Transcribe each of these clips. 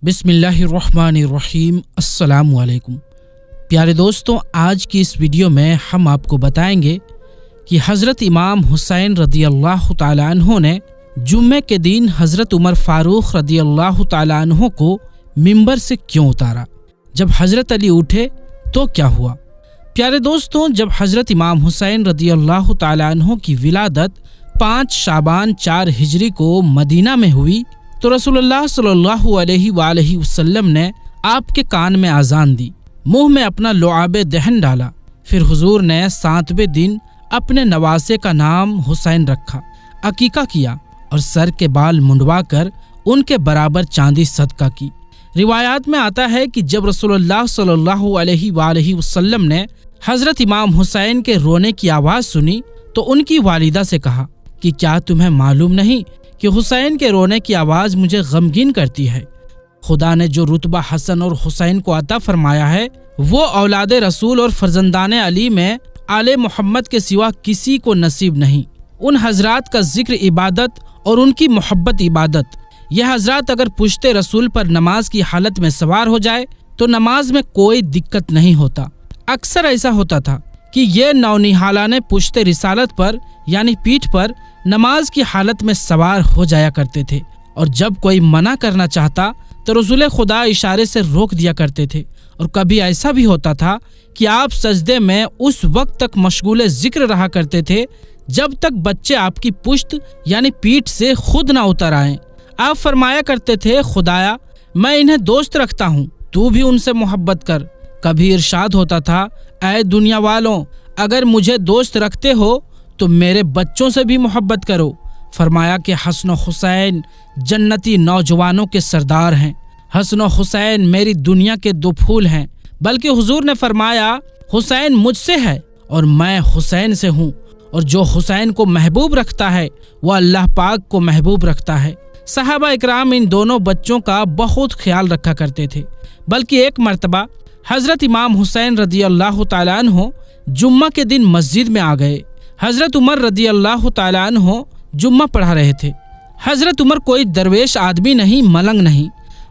बिस्मिल्लाहिर्रहमानिर्रहीम। अस्सलामु अलैकुम। प्यारे दोस्तों, आज की इस वीडियो में हम आपको बताएंगे कि हज़रत इमाम हुसैन रदी अल्लाह तआला अन्हु ने जुम्मे के दिन हज़रत उमर फारूक रदी अल्लाह तआला अन्हु को मिंबर से क्यों उतारा। जब हज़रत अली उठे तो क्या हुआ। प्यारे दोस्तों, जब हज़रत इमाम हुसैन रदी अल्लाह तआला अन्हु की विलादत 5 शाबान 4 हिजरी को मदीना में हुई तो रसूलुल्लाह सल्लल्लाहु अलैहि वसल्लम ने आपके कान में आज़ान दी, मुंह में अपना लुआबे दहन डाला। फिर हुजूर ने 7वें दिन अपने नवासे का नाम हुसैन रखा, अकीका किया और सर के बाल मुंडवा कर उनके बराबर चांदी सदका की। रिवायात में आता है कि जब रसूलुल्लाह सल्लल्लाहु अलैहि वसल्लम ने हज़रत इमाम हुसैन के रोने की आवाज़ सुनी तो उनकी वालिदा से कहा कि क्या तुम्हें मालूम नहीं कि हुसैन के रोने की आवाज़ मुझे गमगीन करती है। खुदा ने जो रुतबा हसन और हुसैन को अता फरमाया है वो औलाद रसूल और फर्जंदान अली में आले मोहम्मद के सिवा किसी को नसीब नहीं। उन हजरात का जिक्र इबादत और उनकी मोहब्बत इबादत। यह हजरात अगर पुश्ते रसूल पर नमाज की हालत में सवार हो जाए तो नमाज में कोई दिक्कत नहीं होता। अक्सर ऐसा होता था कि ये नौनिहालाने पुश्ते रिसालत पर यानी पीठ पर नमाज की हालत में सवार हो जाया करते थे और जब कोई मना करना चाहता तो रसूल खुदा इशारे से रोक दिया करते थे। और कभी ऐसा भी होता था कि आप सजदे में उस वक्त तक मशगूल जिक्र रहा करते थे जब तक बच्चे आपकी पुश्त यानी पीठ से खुद ना उतर आएं। आप फरमाया करते थे, खुदाया मैं इन्हें दोस्त रखता हूँ, तू भी उनसे मोहब्बत कर। कभी इरशाद होता था, ऐ दुनिया वालों, अगर मुझे दोस्त रखते हो तो मेरे बच्चों से भी मोहब्बत करो। फरमाया कि हसन हुसैन जन्नती नौजवानों के सरदार हैं। हसन हुसैन मेरी दुनिया के 2 फूल हैं। बल्कि हुजूर ने फरमाया, हुसैन मुझसे है और मैं हुसैन से हूँ, और जो हुसैन को महबूब रखता है वह अल्लाह पाक को महबूब रखता है। सहाबा इकराम इन दोनों बच्चों का बहुत ख्याल रखा करते थे। बल्कि एक मर्तबा हज़रत इमाम हुसैन रदी अल्लाह तआला अन्हु जुम्मा के दिन मस्जिद में आ गए। हज़रत उमर रदी अल्लाह तआला अन्हु जुम्मा पढ़ा रहे थे। हज़रत उमर कोई दरवेश आदमी नहीं, मलंग नहीं।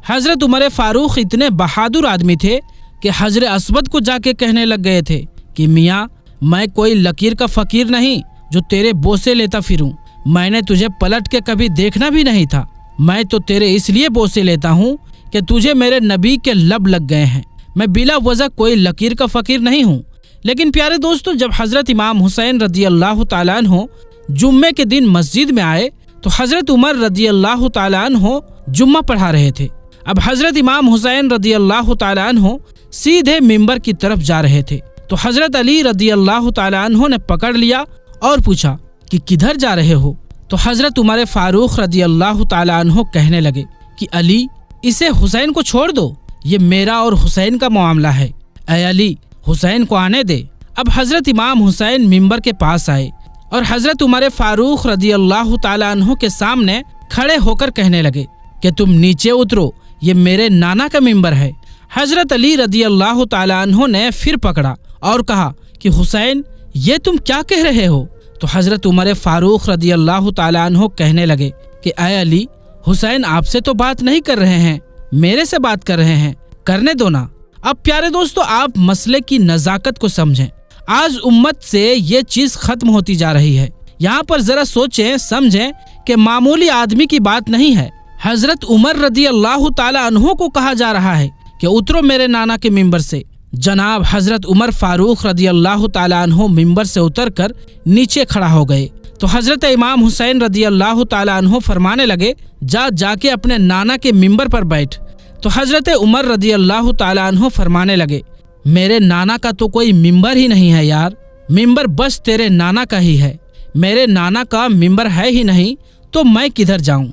हज़रत उमर फारूक इतने बहादुर आदमी थे कि हज़रत असवद को जाके कहने लग गए थे कि मियाँ, मैं कोई लकीर का फ़कीर नहीं जो तेरे बोसे लेता फिरूं। मैंने तुझे पलट के कभी देखना भी नहीं था। मैं तो तेरे इसलिए बोसे लेता हूँ कि तुझे मेरे नबी के लब लग गए हैं। मैं बिला वजह कोई लकीर का फ़कीर नहीं हूँ। लेकिन प्यारे दोस्तों, जब हज़रत इमाम हुसैन रदी अल्लाह तआला अन्हु जुम्मे के दिन मस्जिद में आए तो हज़रत उमर रदी अल्लाह तआला अन्हु जुम्मा पढ़ा रहे थे। अब हज़रत इमाम हुसैन रदी अल्लाह तआला अन्हु सीधे मिंबर की तरफ जा रहे थे तो हज़रत अली रदी अल्लाह तआला अन्हु ने पकड़ लिया और पूछा कि किधर जा रहे हो। तो हज़रत उमर फारूक रदी अल्लाह तआला अन्हु कहने लगे कि अली, इसे हुसैन को छोड़ दो, ये मेरा और हुसैन का मामला है। ऐ अली, हुसैन को आने दे। अब हज़रत इमाम हुसैन मिंबर के पास आए और हज़रत उमर फारूक रदी अल्लाह तआला अन्हु के सामने खड़े होकर कहने लगे कि तुम नीचे उतरो, ये मेरे नाना का मिंबर है। हज़रत अली रदी अल्लाह तआला अन्हु ने फिर पकड़ा और कहा कि हुसैन, ये तुम क्या कह रहे हो। तो हज़रत उमर फारूक रदी अल्लाह तआला अन्हु कहने लगे कि ऐ अली, हुसैन आपसे तो बात नहीं कर रहे हैं, मेरे से बात कर रहे हैं, करने दो ना। अब प्यारे दोस्तों, आप मसले की नज़ाकत को समझें। आज उम्मत से ये चीज़ खत्म होती जा रही है। यहाँ पर जरा सोचें समझें कि मामूली आदमी की बात नहीं है। हज़रत उमर रदी अल्लाह तआला अन्हु को कहा जा रहा है कि उतरो मेरे नाना के मिंबर से। जनाब हज़रत उमर फारूक रदी अल्लाह तआला अन्हु मिंबर से उतरकर नीचे खड़ा हो गए तो हज़रत इमाम हुसैन रदी अल्लाह तआला अन्हु फरमाने लगे, जाके अपने नाना के मिंबर पर बैठ। तो हज़रत उमर रदी अल्लाह तआला अन्हु फरमाने लगे, मेरे नाना का तो कोई मिंबर ही नहीं है यार, मिंबर बस तेरे नाना का ही है। मेरे नाना का मिंबर है ही नहीं तो मैं किधर जाऊं,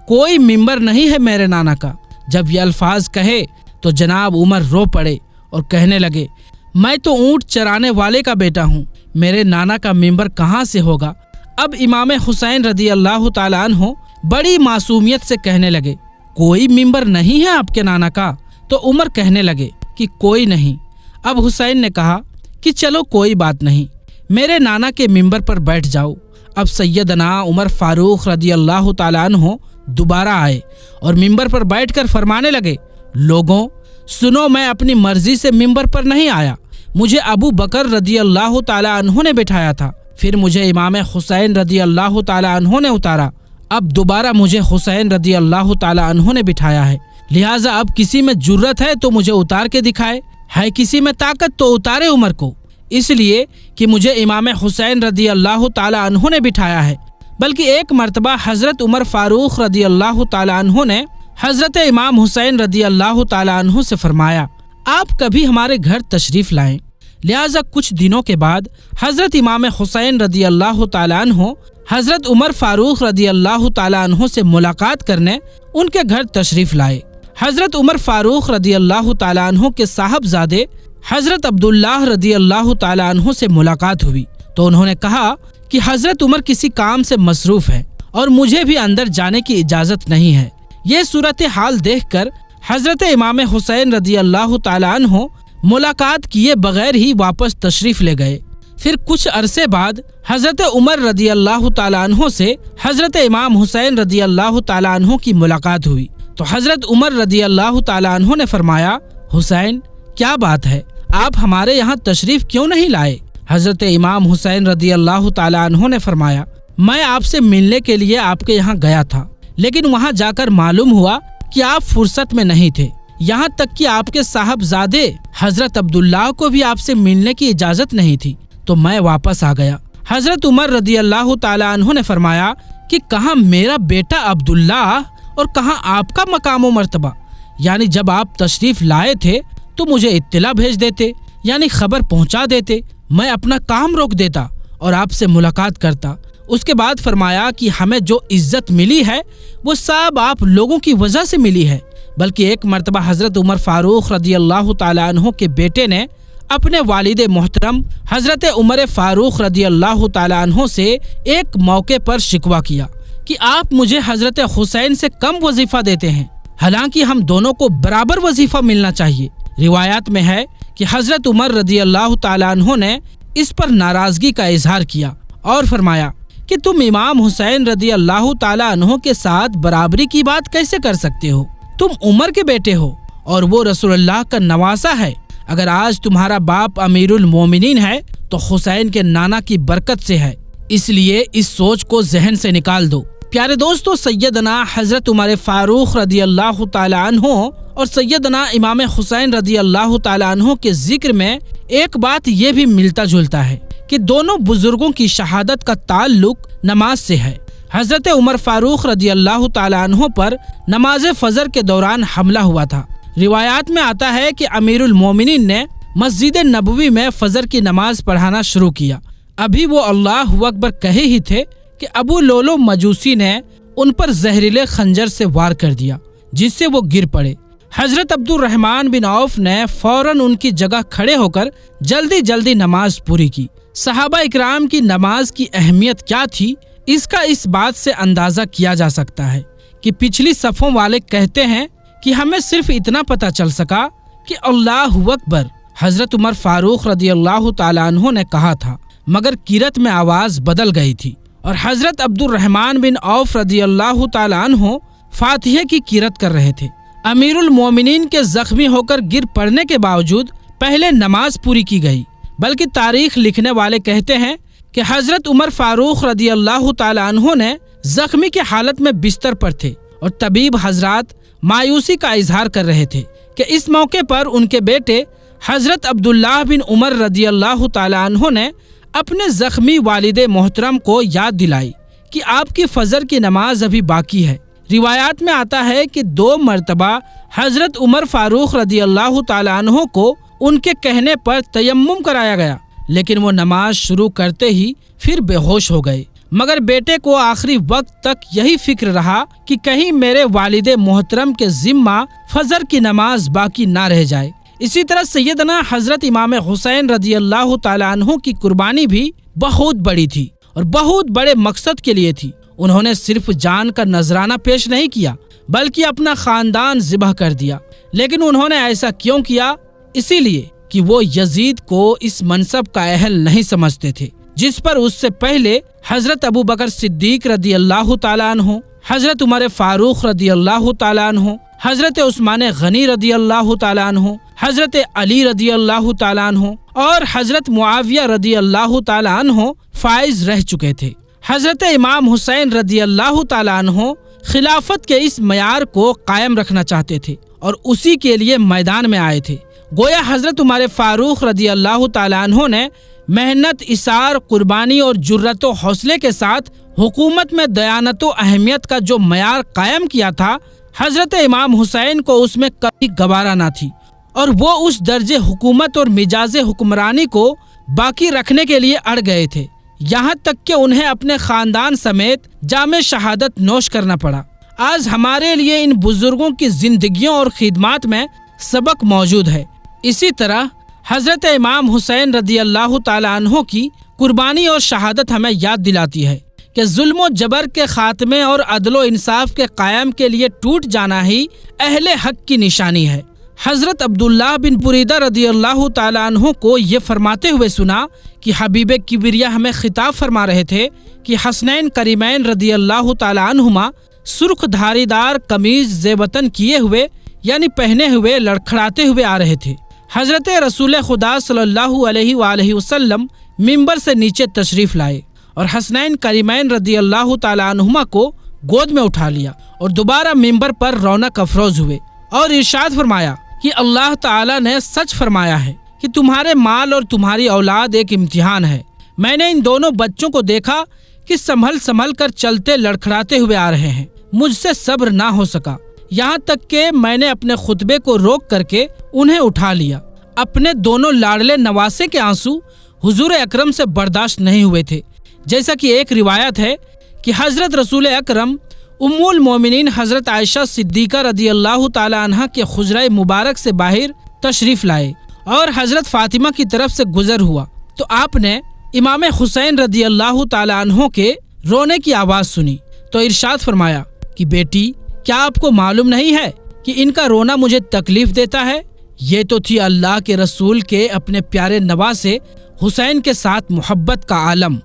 कोई मिंबर नहीं है मेरे नाना का। जब ये अल्फाज कहे तो जनाब उमर रो पड़े और कहने लगे, मैं तो ऊँट चराने वाले का बेटा हूँ, मेरे नाना का मिंबर कहाँ से होगा। अब इमाम हुसैन रदी अल्लाह तआला अन्हु बड़ी मासूमियत से कहने लगे, कोई मिंबर नहीं है आपके नाना का। तो उमर कहने लगे कि कोई नहीं। अब हुसैन ने कहा कि चलो कोई बात नहीं, मेरे नाना के मिंबर पर बैठ जाओ। अब सैयदना उमर फारूक रदी अल्लाह तआला अन्हु दोबारा आए और मिंबर पर बैठकर फरमाने लगे, लोगों सुनो, मैं अपनी मर्जी से मिंबर पर नहीं आया, मुझे अबू बकर रदी अल्लाह ताला अन्हु ने बिठाया था, फिर मुझे इमाम हुसैन रदी अल्लाह ताला अन्हु ने उतारा, अब दोबारा मुझे हुसैन रदी अल्लाह ताला अन्हु ने बिठाया है, लिहाजा अब किसी में जुर्रत है तो मुझे उतार के दिखाए, है किसी में ताकत तो उतारे उमर को, इसलिए कि मुझे इमाम हुसैन रदी अल्लाह ताला अन्हु ने बिठाया है। बल्कि एक मर्तबा हज़रत उमर फारूक रदी अल्लाह ताला अन्हु ने हज़रत इमाम हुसैन रदी अल्लाह ताला अन्हु से फरमाया, आप कभी हमारे घर तशरीफ़ लाएं। लिहाजा कुछ दिनों के बाद हज़रत इमाम हुसैन रदी अल्लाह ताला अन्हु हज़रत उमर फारूक रदी अल्लाह ताला अन्हु से मुलाकात करने उनके घर तशरीफ़ लाए। हज़रत उमर फारूक रदी अल्लाह ताला अन्हु के साहबजादे हज़रत अब्दुल्लाह रदी अल्लाह ताला अन्हु से मुलाकात हुई तो उन्होंने कहा कि हज़रत उमर किसी काम से मसरूफ़ है और मुझे भी अंदर जाने की इजाज़त नहीं है। ये सूरत हाल देखकर हज़रत इमाम हुसैन रदी अल्लाह ताला अन्हु मुलाकात किए बगैर ही वापस तशरीफ़ ले गए। फिर कुछ अरसे बाद हज़रत उमर रदी अल्लाह ताला अन्हु से हज़रत इमाम हुसैन रदी अल्लाह ताला अन्हु की मुलाकात हुई तो हज़रत उमर रदी अल्लाह ताला अन्हु ने फरमाया, हुसैन क्या बात है, आप हमारे यहाँ तशरीफ़ क्यों नहीं लाए? हज़रत इमाम हुसैन रदी अल्लाह ताला अन्हु ने फरमाया, मैं आपसे मिलने के लिए आपके यहाँ गया था, लेकिन वहाँ जाकर मालूम हुआ कि आप फुर्सत में नहीं थे, यहाँ तक कि आपके साहबजादे हज़रत अब्दुल्लाह को भी आपसे मिलने की इजाज़त नहीं थी, तो मैं वापस आ गया। हज़रत उमर रदी अल्लाह ताला अन्हु ने फरमाया कि कहाँ मेरा बेटा अब्दुल्लाह और कहाँ आपका मकाम व मर्तबा, यानी जब आप तशरीफ़ लाए थे तो मुझे इत्तला भेज देते, यानी खबर पहुँचा देते, मैं अपना काम रोक देता और आपसे मुलाकात करता। उसके बाद फरमाया कि हमें जो इज्जत मिली है वो सब आप लोगों की वजह से मिली है। बल्कि एक मर्तबा हज़रत उमर फारूक रदी अल्लाह ताला अन्हु के बेटे ने अपने वालिद मोहतरम हज़रत उमर फारूक रदी अल्लाह ताला अन्हु से एक मौके पर शिकवा किया कि आप मुझे हज़रत हुसैन से कम वजीफ़ा देते हैं, हालांकि हम दोनों को बराबर वजीफ़ा मिलना चाहिए। रिवायात में है कि हज़रत उमर रदी अल्लाह ताला अन्हु ने इस पर नाराज़गी का इजहार किया और फरमाया कि तुम इमाम हुसैन रदी अल्लाह ताला अन्हु के साथ बराबरी की बात कैसे कर सकते हो? तुम उमर के बेटे हो और वो रसूलुल्लाह का नवासा है। अगर आज तुम्हारा बाप अमीरुल मोमिनीन है तो हुसैन के नाना की बरकत से है, इसलिए इस सोच को जहन से निकाल दो। प्यारे दोस्तों, सैयदना हज़रत उमर फारूक रदी अल्लाह ताला अन्हु और सैयदना इमाम हुसैन रदी अल्लाह ताला अन्हु के जिक्र में एक बात ये भी मिलता जुलता है कि दोनों बुजुर्गों की शहादत का ताल्लुक नमाज से है। हज़रत उमर फारूक रदी अल्लाह ताला अन्हु पर नमाज फजर के दौरान हमला हुआ था। रिवायात में आता है कि अमीरुल मोमिनीन ने मस्जिद नबवी में फजर की नमाज पढ़ाना शुरू किया। अभी वो अल्लाह अकबर कहे ही थे कि अबू लोलो मजूसी ने उन पर जहरीले खंजर से वार कर दिया, जिससे वो गिर पड़े। हजरत अब्दुल रहमान बिन औफ ने फौरन उनकी जगह खड़े होकर जल्दी जल्दी नमाज पूरी की। सहाबा इकराम की नमाज की अहमियत क्या थी, इसका इस बात से अंदाजा किया जा सकता है कि पिछली सफ़ों वाले कहते हैं कि हमें सिर्फ इतना पता चल सका कि अल्लाह अकबर हजरत उमर फारूक रदी अल्लाह ताला अन्हु ने कहा था, मगर किरत में आवाज़ बदल गई थी और हजरत अब्दुल रहमान बिन औफ रदी अल्लाह ताला अन्हु फातिहे की किरत कर रहे थे। अमीरुल मोमिनीन के जख्मी होकर गिर पड़ने के बावजूद पहले नमाज पूरी की गई। बल्कि तारीख लिखने वाले कहते हैं कि हजरत उमर फारूक रदी अल्लाह ताला अन्हु ने जख्मी की हालत में बिस्तर पर थे और तबीब हजरात मायूसी का इजहार कर रहे थे कि इस मौके पर उनके बेटे हजरत अब्दुल्लाह बिन उमर रदी अल्लाह ताला अन्हु ने अपने जख्मी वालिदे मोहतरम को याद दिलाई कि आपकी फजर की नमाज अभी बाकी है। रिवायात में आता है कि 2 मरतबा हजरत उमर फारूक रदी अल्लाह ताला अन्हु को उनके कहने पर तयम्मुम कराया गया, लेकिन वो नमाज शुरू करते ही फिर बेहोश हो गए। मगर बेटे को आखिरी वक्त तक यही फिक्र रहा कि कहीं मेरे वालिदे मोहतरम के जिम्मा फजर की नमाज बाकी ना रह जाए। इसी तरह सैयदना हजरत इमाम हुसैन रदी अल्लाह ताला अन्हु की कुर्बानी भी बहुत बड़ी थी और बहुत बड़े मकसद के लिए थी। उन्होंने सिर्फ जान का नजराना पेश नहीं किया बल्कि अपना खानदान ज़िबह कर दिया। लेकिन उन्होंने ऐसा क्यों किया? इसीलिए कि वो यजीद को इस मनसब का अहल नहीं समझते थे जिस पर उससे पहले हजरत अबू बकर सिद्दीक रदी अल्लाह ताला अन्हु, حضرت عمر فاروق رضی اللہ تعالیٰ عنہ، حضرت عثمان غنی رضی اللہ تعالیٰ عنہ، حضرت علی رضی اللہ تعالیٰ عنہ اور حضرت معاویہ رضی اللہ تعالیٰ عنہ فائز رہ چکے تھے۔ حضرت امام حسین رضی اللہ تعالیٰ عنہ خلافت کے اس معیار کو قائم رکھنا چاہتے تھے اور اسی کے لیے میدان میں آئے تھے۔ گویا حضرت عمر فاروق رضی اللہ تعالیٰ عنہ نے محنت، اثار، قربانی اور جرأت و حوصلے کے ساتھ حکومت میں دیانت و اہمیت کا جو معیار قائم کیا تھا، حضرت امام حسین کو اس میں کبھی گوارا نہ تھی، اور وہ اس درجے حکومت اور مجاز حکمرانی کو باقی رکھنے کے لیے اڑ گئے تھے، یہاں تک کہ انہیں اپنے خاندان سمیت جام شہادت نوش کرنا پڑا۔ آج ہمارے لیے ان بزرگوں کی زندگیوں اور خدمات میں سبق موجود ہے۔ اسی طرح حضرت امام حسین رضی اللہ تعالیٰ عنہ کی قربانی اور شہادت ہمیں یاد دلاتی ہے کہ ظلم و جبر کے خاتمے اور عدل و انصاف کے قیام کے لیے ٹوٹ جانا ہی اہل حق کی نشانی ہے۔ حضرت عبداللہ بن بریدہ رضی اللہ تعالیٰ عنہ کو یہ فرماتے ہوئے سنا کہ حبیب کبریا ہمیں خطاب فرما رہے تھے کہ حسنین کریمین رضی اللہ تعالیٰ عنہما سرخ دھاری دار قمیض زیبتن کیے ہوئے یعنی پہنے ہوئے لڑکھڑاتے ہوئے آ رہے تھے۔ حضرت رسول خدا صلی اللہ علیہ وآلہ وسلم ممبر سے نیچے تشریف لائے اور حسنین کریمین رضی اللہ تعالیٰ عنہما کو گود میں اٹھا لیا اور دوبارہ ممبر پر رونق افروز ہوئے اور ارشاد فرمایا کہ اللہ تعالیٰ نے سچ فرمایا ہے کہ تمہارے مال اور تمہاری اولاد ایک امتحان ہے۔ میں نے ان دونوں بچوں کو دیکھا کہ سنبھل کر چلتے لڑکھڑاتے ہوئے آ رہے ہیں، مجھ سے صبر نہ ہو سکا، یہاں تک کہ میں نے اپنے خطبے کو روک کر کے انہیں اٹھا لیا۔ اپنے دونوں لاڈلے نواسے کے آنسو حضور اکرم سے برداشت نہیں ہوئے تھے، جیسا کہ ایک روایت ہے کہ حضرت رسول اکرم ام المومنین حضرت عائشہ صدیقہ رضی اللہ تعالی عنہ کے حجرہ مبارک سے باہر تشریف لائے اور حضرت فاطمہ کی طرف سے گزر ہوا تو آپ نے امام حسین رضی اللہ تعالی عنہ کے رونے کی آواز سنی تو ارشاد فرمایا کہ بیٹی، کیا آپ کو معلوم نہیں ہے کہ ان کا رونا مجھے تکلیف دیتا ہے؟ یہ تو تھی اللہ کے رسول کے اپنے پیارے نواسے حسین کے ساتھ محبت کا عالم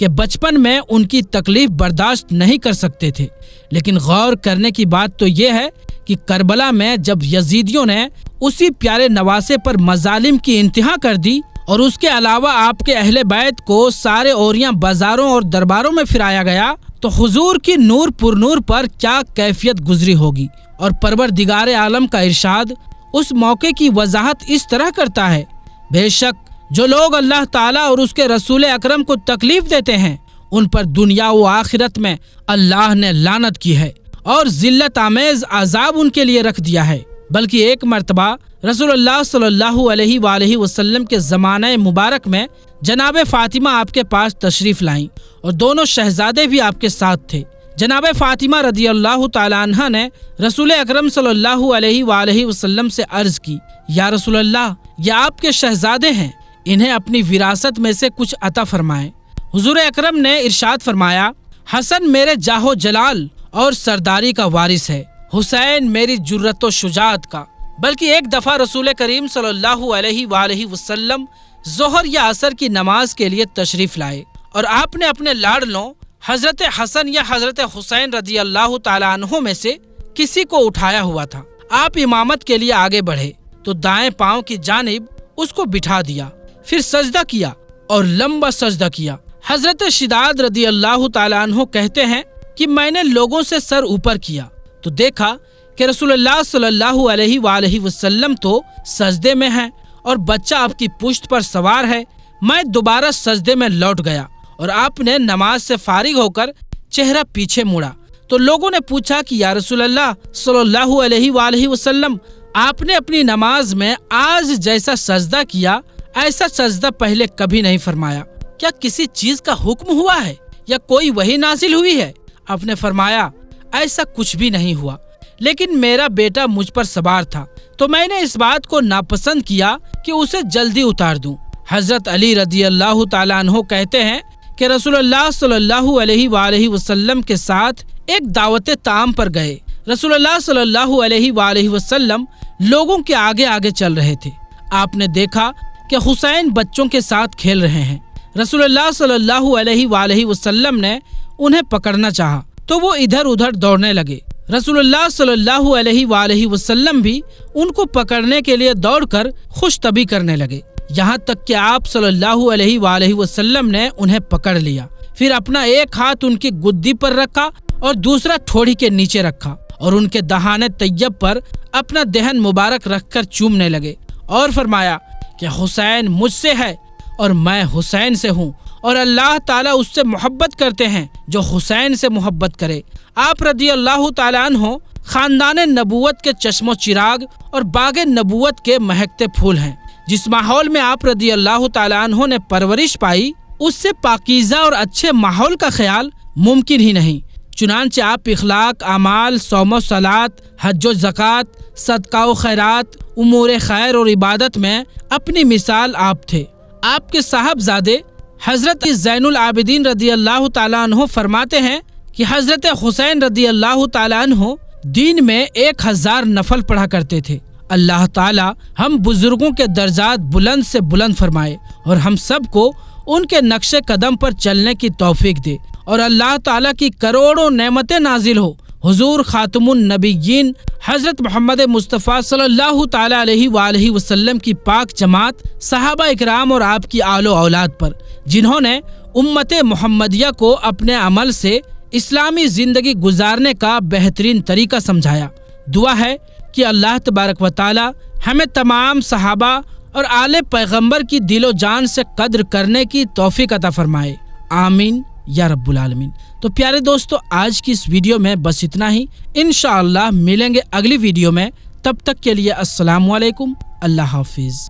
کہ بچپن میں ان کی تکلیف برداشت نہیں کر سکتے تھے، لیکن غور کرنے کی بات تو یہ ہے کہ کربلا میں جب یزیدیوں نے اسی پیارے نواسے پر مظالم کی انتہا کر دی اور اس کے علاوہ آپ کے اہل بیت کو سارے اوریاں بازاروں اور درباروں میں پھرایا گیا تو حضور کی نور پر نور پر کیا کیفیت گزری ہوگی۔ اور پروردگار عالم کا ارشاد اس موقع کی وضاحت اس طرح کرتا ہے، بے شک جو لوگ اللہ تعالیٰ اور اس کے رسول اکرم کو تکلیف دیتے ہیں ان پر دنیا و آخرت میں اللہ نے لعنت کی ہے اور ذلت آمیز عذاب ان کے لیے رکھ دیا ہے۔ بلکہ ایک مرتبہ رسول اللہ صلی اللہ علیہ وآلہ وسلم کے زمانہ مبارک میں جناب فاطمہ آپ کے پاس تشریف لائیں اور دونوں شہزادے بھی آپ کے ساتھ تھے۔ جناب فاطمہ رضی اللہ تعالی عنہ نے رسول اکرم صلی اللہ علیہ وآلہ وسلم سے عرض کی، یا رسول اللہ، یہ آپ کے شہزادے ہیں، انہیں اپنی وراثت میں سے کچھ عطا فرمائیں۔ حضور اکرم نے ارشاد فرمایا، حسن میرے جاہ و جلال اور سرداری کا وارث ہے، حسین میری جرأت و شجاعت کا۔ بلکہ ایک دفعہ رسول کریم صلی اللہ علیہ وآلہ وسلم ظہر یا عصر کی نماز کے لیے تشریف لائے اور آپ نے اپنے لاڈلوں حضرت حسن یا حضرت حسین رضی اللہ تعالی عنہ میں سے کسی کو اٹھایا ہوا تھا۔ آپ امامت کے لیے آگے بڑھے تو دائیں پاؤں کی جانب اس کو بٹھا دیا، پھر سجدہ کیا اور لمبا سجدہ کیا۔ حضرت شداد رضی اللہ تعالی عنہ کہتے ہیں کہ میں نے لوگوں سے سر اوپر کیا تو دیکھا کہ رسول اللہ صلی اللہ علیہ وآلہ وسلم تو سجدے میں ہیں اور بچہ آپ کی پشت پر سوار ہے۔ میں دوبارہ سجدے میں لوٹ گیا اور آپ نے نماز سے فارغ ہو کر چہرہ پیچھے موڑا تو لوگوں نے پوچھا کہ یا رسول اللہ صلی اللہ علیہ وآلہ وسلم، آپ نے اپنی نماز میں آج جیسا سجدہ کیا ایسا سجدہ پہلے کبھی نہیں فرمایا، کیا کسی چیز کا حکم ہوا ہے یا کوئی وحی نازل ہوئی ہے؟ آپ نے فرمایا ایسا کچھ بھی نہیں ہوا، لیکن میرا بیٹا مجھ پر سوار تھا تو میں نے اس بات کو ناپسند کیا کہ اسے جلدی اتار دوں۔ حضرت علی رضی اللہ تعالیٰ عنہ کہتے ہیں کہ رسول اللہ صلی اللہ علیہ وآلہ وسلم کے ساتھ ایک دعوت طعام پر گئے۔ رسول اللہ صلی اللہ علیہ وآلہ وسلم لوگوں کے آگے آگے چل رہے تھے۔ آپ نے دیکھا کہ حسین بچوں کے ساتھ کھیل رہے ہیں۔ رسول اللہ صلی اللہ علیہ وآلہ وسلم نے انہیں پکڑنا چاہا تو وہ ادھر ادھر دوڑنے لگے۔ رسول اللہ صلی اللہ علیہ وآلہ وسلم بھی ان کو پکڑنے کے لیے دوڑ کر خوش طبی کرنے لگے، یہاں تک کہ آپ صلی اللہ علیہ وآلہ وسلم نے انہیں پکڑ لیا، پھر اپنا ایک ہاتھ ان کی گدی پر رکھا اور دوسرا ٹھوڑی کے نیچے رکھا اور ان کے دہان طیب پر اپنا دہن مبارک رکھ کر چومنے لگے اور فرمایا کہ حسین مجھ سے ہے اور میں حسین سے ہوں، اور اللہ تعالیٰ اس سے محبت کرتے ہیں جو حسین سے محبت کرے۔ آپ رضی اللہ تعالیٰ عنہ خاندان نبوت کے چشم و چراغ اور باغ نبوت کے مہکتے پھول ہیں۔ جس ماحول میں آپ رضی اللہ تعالیٰ عنہ نے پرورش پائی، اس سے پاکیزہ اور اچھے ماحول کا خیال ممکن ہی نہیں۔ چنانچہ آپ اخلاق، اعمال، صوم و صلات، حج و زکوٰۃ، صدقہ و خیرات، امور خیر اور عبادت میں اپنی مثال آپ تھے۔ آپ کے صاحبزادے حضرت زین العابدین رضی اللہ تعالیٰ عنہ فرماتے ہیں کہ حضرت حسین رضی اللہ تعالیٰ عنہ دین میں 1000 نفل پڑھا کرتے تھے۔ اللہ تعالیٰ ہم بزرگوں کے درجات بلند سے بلند فرمائے اور ہم سب کو ان کے نقش قدم پر چلنے کی توفیق دے، اور اللہ تعالیٰ کی کروڑوں نعمتیں نازل ہو حضور خاتم النبیین حضرت محمد مصطفیٰ صلی اللہ تعالیٰ علیہ وآلہ وسلم کی پاک جماعت، صحابہ اکرام اور آپ کی آل و اولاد پر، جنہوں نے امت محمدیہ کو اپنے عمل سے اسلامی زندگی گزارنے کا بہترین طریقہ سمجھایا۔ دعا ہے کہ اللہ تبارک و تعالی ہمیں تمام صحابہ اور آل پیغمبر کی دل و جان سے قدر کرنے کی توفیق عطا فرمائے، آمین یا رب العالمین۔ تو پیارے دوستو، آج کی اس ویڈیو میں بس اتنا ہی، انشاءاللہ ملیں گے اگلی ویڈیو میں، تب تک کے لیے السلام علیکم، اللہ حافظ۔